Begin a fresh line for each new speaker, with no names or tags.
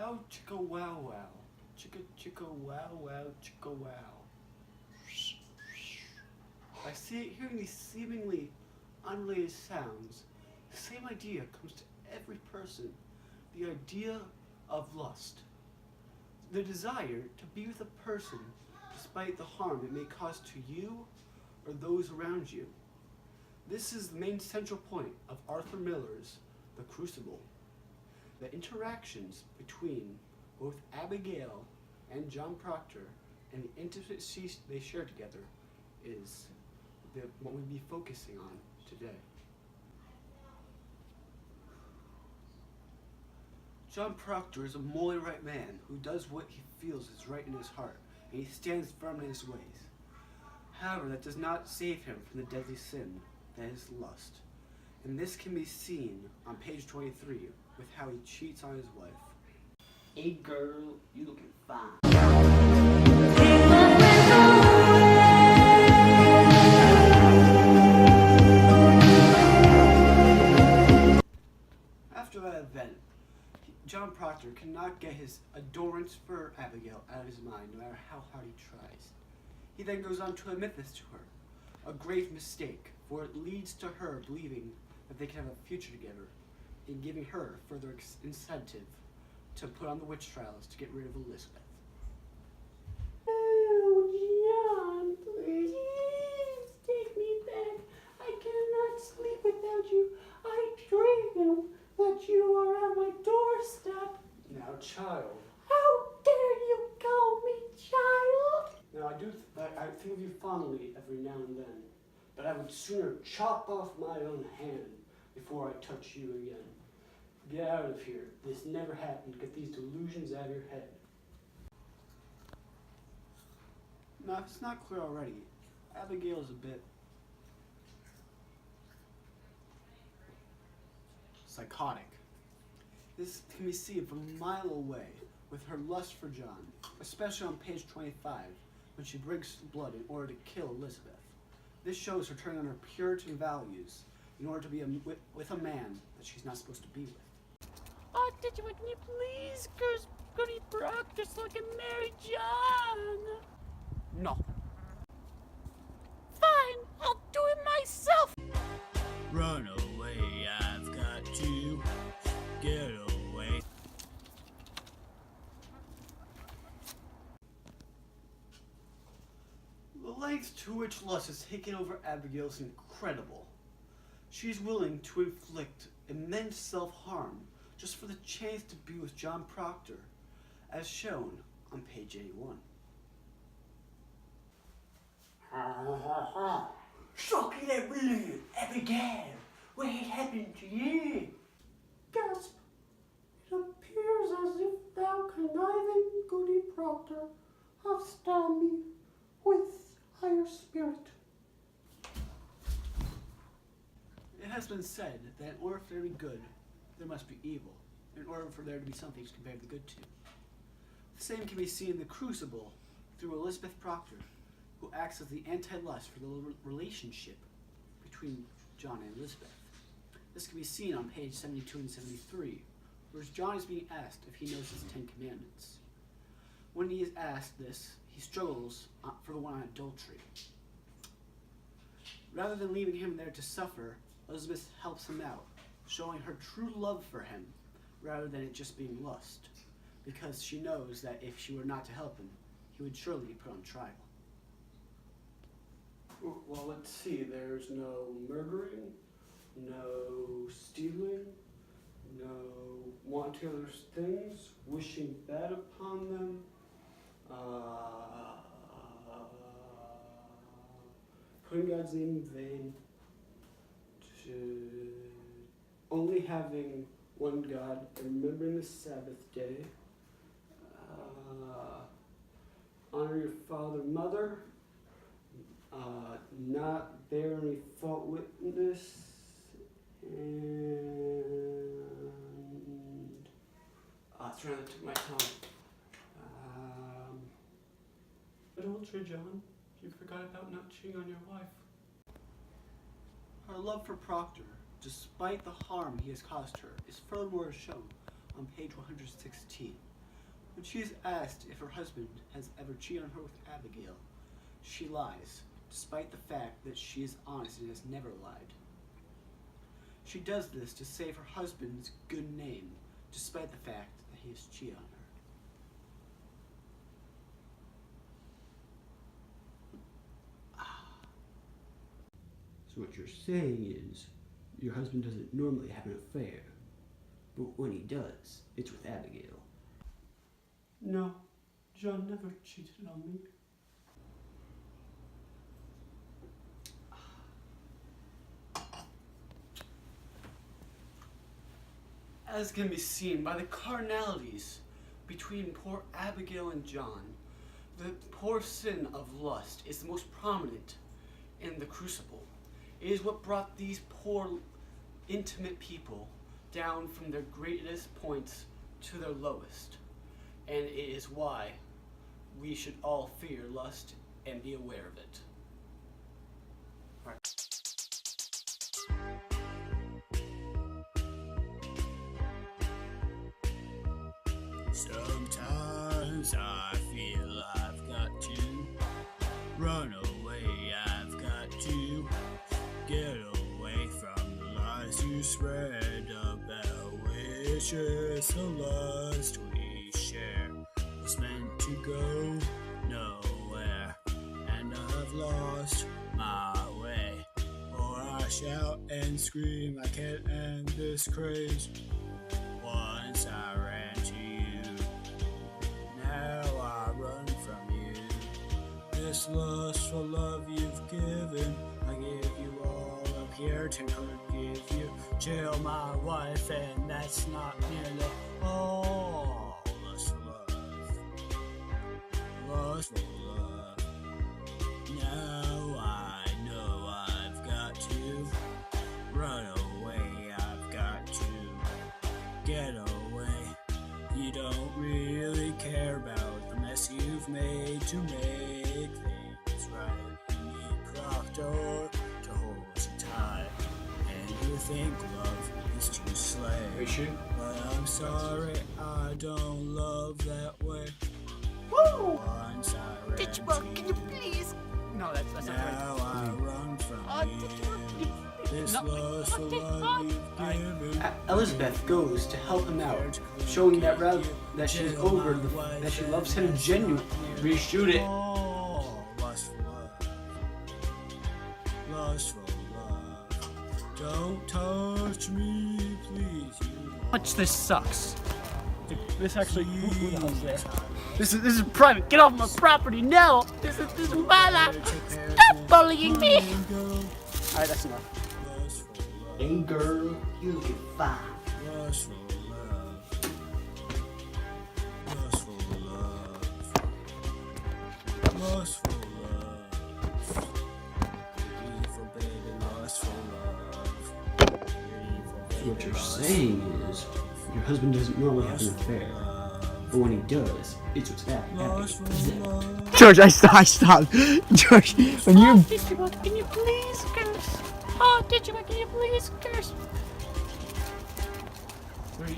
Wow, chicka wow wow. Chicka chicka wow wow, chicka wow. By hearing these seemingly unrelated sounds, the same idea comes to every person. The idea of lust. The desire to be with a person despite the harm it may cause to you or those around you. This is the main central point of Arthur Miller's The Crucible. The interactions between both Abigail and John Proctor and the intimacy they share together is what we'll be focusing on today. John Proctor is a morally right man who does what he feels is right in his heart, and he stands firm in his ways. However, that does not save him from the deadly sin that is lust. And this can be seen on page 23 with how he cheats on his wife. Hey girl, you looking fine. After that event, John Proctor cannot get his adorance for Abigail out of his mind, no matter how hard he tries. He then goes on to admit this to her, a grave mistake, for it leads to her believing that they can have a future together, and giving her further incentive to put on the witch trials to get rid of Elizabeth.
Oh, John, please take me back. I cannot sleep without you. I dream that you are at my doorstep.
Now, child.
How dare you call me child?
Now, I think of you fondly every now and then, but I would sooner chop off my own hand before I touch you again. Get out of here. This never happened. Get these delusions out of your head. Now, if it's not clear already, Abigail is a bit psychotic. This can be seen from a mile away with her lust for John, especially on page 25, when she drinks blood in order to kill Elizabeth. This shows her turning on her Puritan values in order to be with a man that she's not supposed to be with.
Oh, did you would you please curse Goody Proctor so I can marry John?
No.
Fine, I'll do it myself.
Run away, I've got to get away.
The lengths to which lust has taken over Abigail is incredible. She's willing to inflict immense self-harm just for the chance to be with John Proctor, as shown on page 81.
Shocking that balloon, Abigail. What had happened to you? Gasp. It appears as if thou conniving Goody Proctor have stabbed me with higher spirit.
It has been said that in order for there to be good, there must be evil, in order for there to be something to compare the good to. The same can be seen in The Crucible through Elizabeth Proctor, who acts as the anti-lust for the relationship between John and Elizabeth. This can be seen on page 72 and 73, where John is being asked if he knows his 10 Commandments. When he is asked this, he struggles for the one on adultery. Rather than leaving him there to suffer, Elizabeth helps him out, showing her true love for him rather than it just being lust, because she knows that if she were not to help him, he would surely be put on trial. Well, let's see, there's no murdering, no stealing, no wanting others' things, wishing bad upon them, putting God's name in vain, to only having one God, and remembering the Sabbath day, honor your father and mother, not bear any false witness, and it's around the tip of my tongue. Adultery, John. You forgot about not cheating on your wife. Her love for Proctor, despite the harm he has caused her, is furthermore shown on page 116, When she is asked if her husband has ever cheated on her with Abigail, she lies, despite the fact that she is honest and has never lied. She does this to save her husband's good name, despite the fact that he has cheated on her.
So what you're saying is, your husband doesn't normally have an affair, but when he does, it's with Abigail.
No, John never cheated on me. As can be seen by the carnalities between poor Abigail and John, the poor sin of lust is the most prominent in the crucible. It is what brought these poor, intimate people down from their greatest points to their lowest. And it is why we should all fear lust and be aware of it.
Sometimes I feel I've got to run away. I've got to get away from the lies you spread about wishes. The lust we share was meant to go nowhere, and I've lost my way. Or I shout and scream, I can't end this craze. Once I ran to you, now I run from you. This lustful love you've given, I give you all. I'm here to forgive you. Jail my wife, and that's not nearly all. Lustful love, lustful love. Now I know I've got to run away. I've got to get away. You don't really care about the mess you've made to make things right. You need Proctor to hold you tight, and you think love is to slay. But I'm sorry, I don't love that way.
Woo!
Once I ran
Ditch
to
can you please? No, that's not right.
now I run from you. This lustful love you've given.
Elizabeth goes to help him out, showing that that she's over that she loves him genuinely. Reshoot it.
Oh, lustful love, lustful love. Don't touch me, please. You
Much this sucks. This actually, who the hell's there? This is private. Get off my property now. This is my life. Stop bullying me. Alright, that's enough.
Hey girl, you get fine.
Lustful love, lustful love, lustful love. Evil baby, lustful love.
What you're saying is, your husband doesn't normally have an affair, but when he does, it's with Abigail.
George, I stopped. George, when you
Digimon, can you please curse? Oh, Digimon, can you please curse?
3,